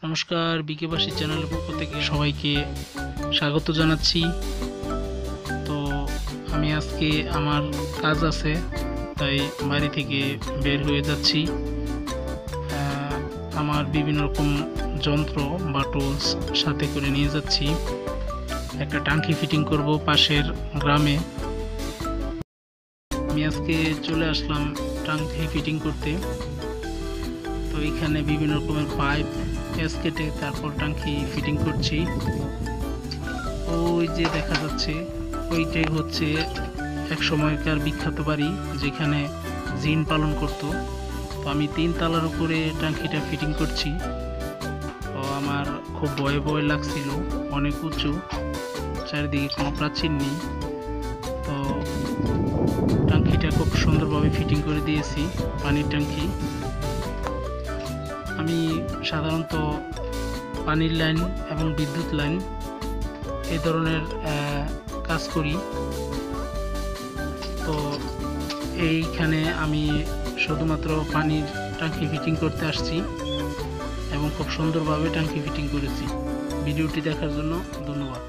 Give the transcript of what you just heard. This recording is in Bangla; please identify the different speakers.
Speaker 1: নমস্কার, বিকেবাসী চ্যানেলের পক্ষ থেকে সবাইকে স্বাগত জানাচ্ছি। তো আমি আজকে আমার কাজ আছে, তাই বাড়ি থেকে বের হয়ে যাচ্ছি। আমার বিভিন্ন রকম যন্ত্র বা টুলস সাথে করে নিয়ে যাচ্ছি। একটা ট্যাঙ্কি ফিটিং করব পাশের গ্রামে। আমি আজকে চলে আসলাম ট্যাঙ্কি ফিটিং করতে। তো এখানে বিভিন্ন রকমের পাইপ কেটে তারপর ট্যাঙ্কি ফিটিং করছি। ওই যে দেখা যাচ্ছে ওইটাই হচ্ছে এক সময়কার বিখ্যাত বাড়ি যেখানে জিন পালন করত। তো আমি 3 তলার উপরে ট্যাঙ্কিটা ফিটিং করছি। তো আমার খুব ভয় ভয় লাগছিল, অনেক উঁচু, চারিদিকে কোনো প্রাচীর নেই। তো ট্যাঙ্কিটা খুব সুন্দরভাবে ফিটিং করে দিয়েছি, পানির ট্যাঙ্কি। আমি সাধারণত পানির লাইন এবং বিদ্যুৎ লাইন এই ধরনের কাজ করি। তো এইখানে আমি শুধুমাত্র পানির ট্যাঙ্কি ফিটিং করতে আসছি এবং খুব সুন্দরভাবে ট্যাঙ্কি ফিটিং করেছি। ভিডিওটি দেখার জন্য ধন্যবাদ।